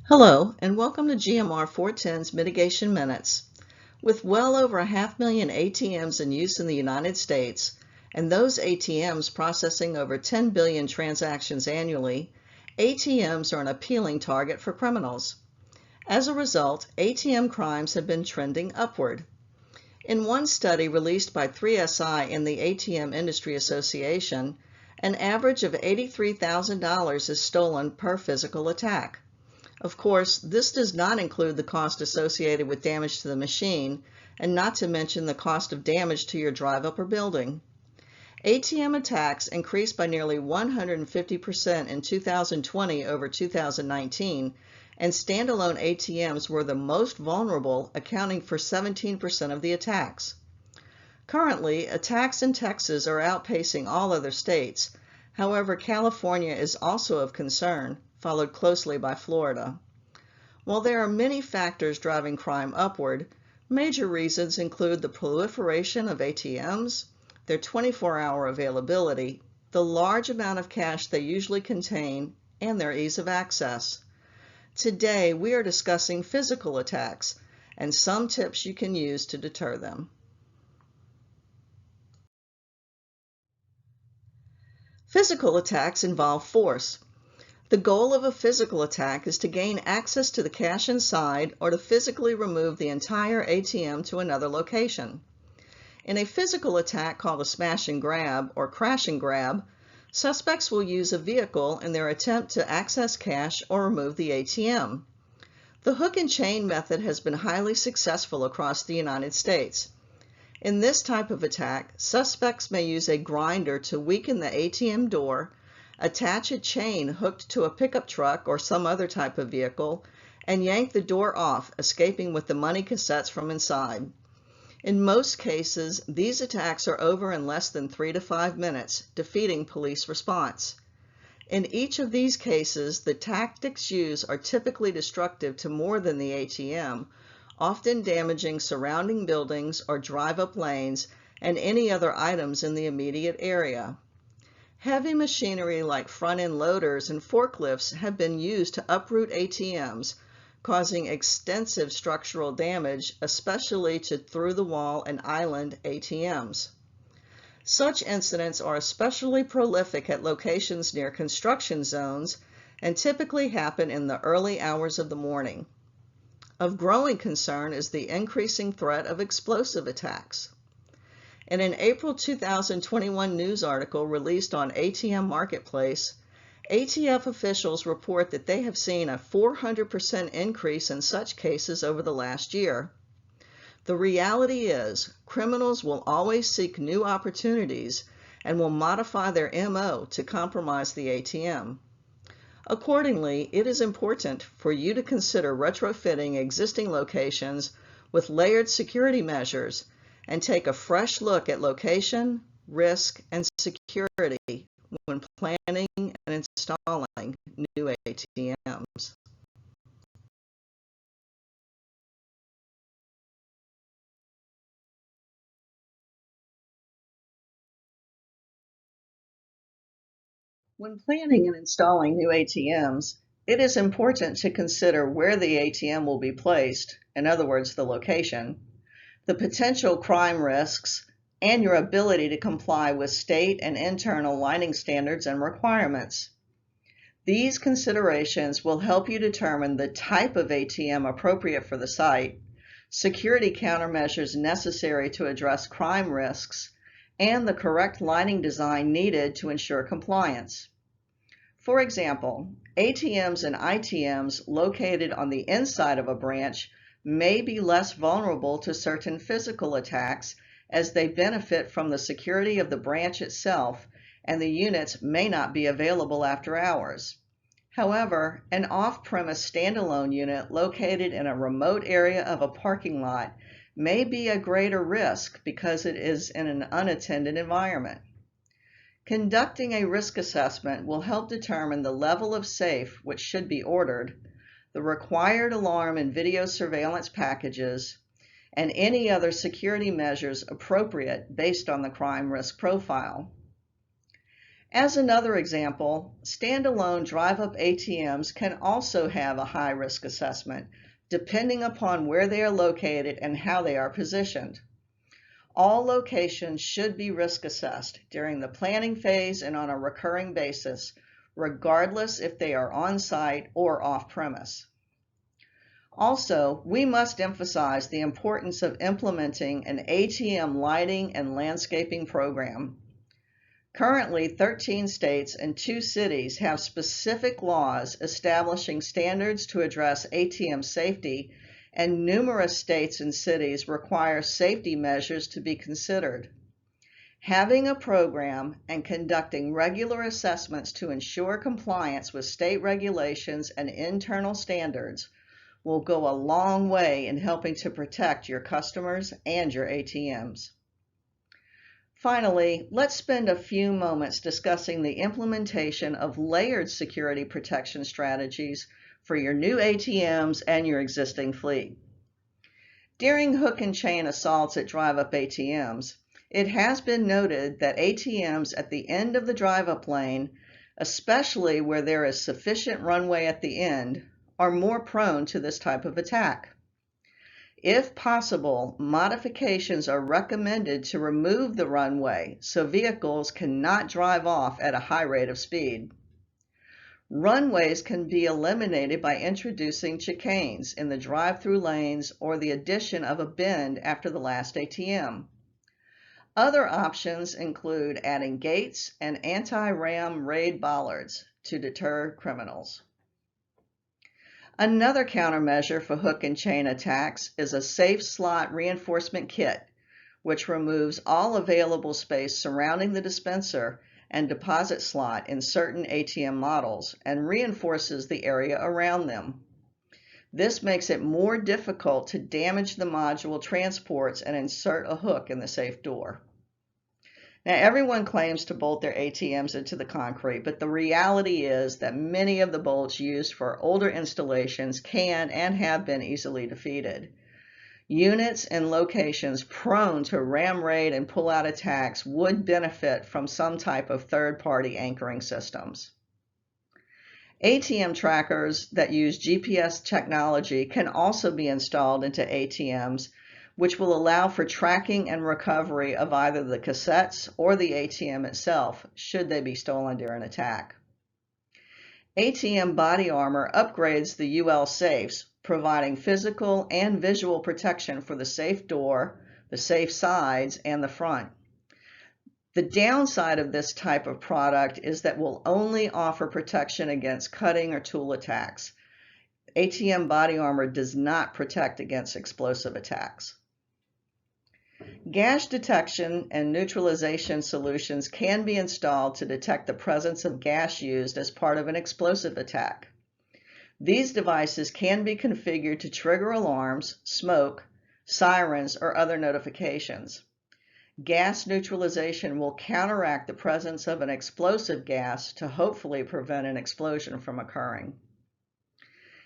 Hello, and welcome to GMR 410's Mitigation Minutes. With well over 500,000 ATMs in use in the United States, and those ATMs processing over 10 billion transactions annually, ATMs are an appealing target for criminals. As a result, ATM crimes have been trending upward. In one study released by 3SI and the ATM Industry Association, an average of $83,000 is stolen per physical attack. Of course, this does not include the cost associated with damage to the machine, and not to mention the cost of damage to your drive-up or building. ATM attacks increased by nearly 150% in 2020 over 2019, and standalone ATMs were the most vulnerable, accounting for 17% of the attacks. Currently, attacks in Texas are outpacing all other states. However, California is also of concern, followed closely by Florida. While there are many factors driving crime upward, major reasons include the proliferation of ATMs, their 24-hour availability, the large amount of cash they usually contain, and their ease of access. Today, we are discussing physical attacks and some tips you can use to deter them. Physical attacks involve force. The goal of a physical attack is to gain access to the cash inside or to physically remove the entire ATM to another location. In a physical attack called a smash and grab or crash and grab, suspects will use a vehicle in their attempt to access cash or remove the ATM. The hook and chain method has been highly successful across the United States. In this type of attack, suspects may use a grinder to weaken the ATM door, attach a chain hooked to a pickup truck or some other type of vehicle, and yank the door off, escaping with the money cassettes from inside. In most cases, these attacks are over in less than 3 to 5 minutes, defeating police response. In each of these cases, the tactics used are typically destructive to more than the ATM, often damaging surrounding buildings or drive-up lanes and any other items in the immediate area. Heavy machinery like front-end loaders and forklifts have been used to uproot ATMs, causing extensive structural damage, especially to through-the-wall and island ATMs. Such incidents are especially prolific at locations near construction zones and typically happen in the early hours of the morning. Of growing concern is the increasing threat of explosive attacks. In an April 2021 news article released on ATM Marketplace, ATF officials report that they have seen a 400% increase in such cases over the last year. The reality is, criminals will always seek new opportunities and will modify their MO to compromise the ATM. Accordingly, it is important for you to consider retrofitting existing locations with layered security measures and take a fresh look at location, risk, and security when planning and installing new ATMs. When planning and installing new ATMs, it is important to consider where the ATM will be placed, in other words, the location, the potential crime risks, and your ability to comply with state and internal lining standards and requirements. These considerations will help you determine the type of ATM appropriate for the site, security countermeasures necessary to address crime risks, and the correct lining design needed to ensure compliance. For example, ATMs and ITMs located on the inside of a branch may be less vulnerable to certain physical attacks as they benefit from the security of the branch itself, and the units may not be available after hours. However, an off-premise standalone unit located in a remote area of a parking lot may be a greater risk because it is in an unattended environment. Conducting a risk assessment will help determine the level of safe which should be ordered, the required alarm and video surveillance packages, and any other security measures appropriate based on the crime risk profile. As another example, standalone drive-up ATMs can also have a high-risk assessment, depending upon where they are located and how they are positioned. All locations should be risk assessed during the planning phase and on a recurring basis, regardless if they are on-site or off-premise. Also, we must emphasize the importance of implementing an ATM lighting and landscaping program. Currently, 13 states and 2 cities have specific laws establishing standards to address ATM safety, and numerous states and cities require safety measures to be considered. Having a program and conducting regular assessments to ensure compliance with state regulations and internal standards will go a long way in helping to protect your customers and your ATMs. Finally, let's spend a few moments discussing the implementation of layered security protection strategies for your new ATMs and your existing fleet. During hook and chain assaults at drive-up ATMs, it has been noted that ATMs at the end of the drive-up lane, especially where there is sufficient runway at the end, are more prone to this type of attack. If possible, modifications are recommended to remove the runway so vehicles cannot drive off at a high rate of speed. Runways can be eliminated by introducing chicanes in the drive-through lanes or the addition of a bend after the last ATM. Other options include adding gates and anti-ram raid bollards to deter criminals. Another countermeasure for hook and chain attacks is a safe slot reinforcement kit, which removes all available space surrounding the dispenser and deposit slot in certain ATM models and reinforces the area around them. This makes it more difficult to damage the module transports and insert a hook in the safe door. Now, everyone claims to bolt their ATMs into the concrete, but the reality is that many of the bolts used for older installations can and have been easily defeated. Units and locations prone to ram raid and pull-out attacks would benefit from some type of third-party anchoring systems. ATM trackers that use GPS technology can also be installed into ATMs, which will allow for tracking and recovery of either the cassettes or the ATM itself, should they be stolen during an attack. ATM body armor upgrades the UL safes, providing physical and visual protection for the safe door, the safe sides, and the front. The downside of this type of product is that will only offer protection against cutting or tool attacks. ATM body armor does not protect against explosive attacks. Gas detection and neutralization solutions can be installed to detect the presence of gas used as part of an explosive attack. These devices can be configured to trigger alarms, smoke, sirens, or other notifications. Gas neutralization will counteract the presence of an explosive gas to hopefully prevent an explosion from occurring.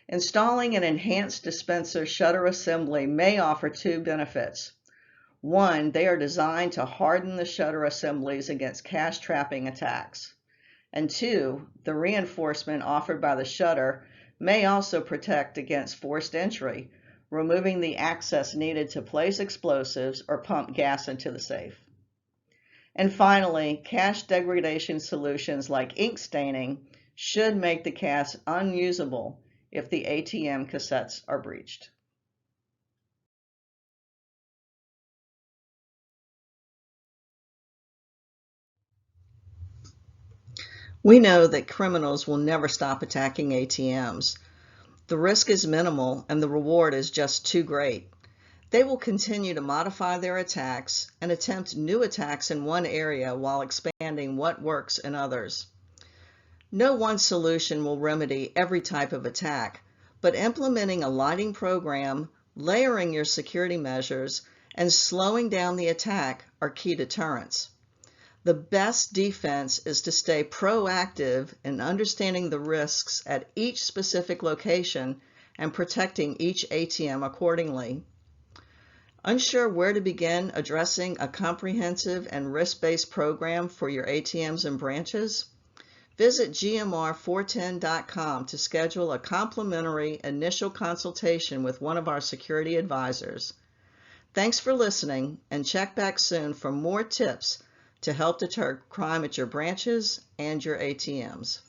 Installing an enhanced dispenser shutter assembly may offer 2 benefits. 1, they are designed to harden the shutter assemblies against cash trapping attacks. And 2, the reinforcement offered by the shutter may also protect against forced entry, removing the access needed to place explosives or pump gas into the safe. And finally, cash degradation solutions like ink staining should make the cash unusable if the ATM cassettes are breached. We know that criminals will never stop attacking ATMs. The risk is minimal and the reward is just too great. They will continue to modify their attacks and attempt new attacks in one area while expanding what works in others. No one solution will remedy every type of attack, but implementing a lighting program, layering your security measures, and slowing down the attack are key deterrents. The best defense is to stay proactive in understanding the risks at each specific location and protecting each ATM accordingly. Unsure where to begin addressing a comprehensive and risk-based program for your ATMs and branches? Visit gmr410.com to schedule a complimentary initial consultation with one of our security advisors. Thanks for listening, and check back soon for more tips to help deter crime at your branches and your ATMs.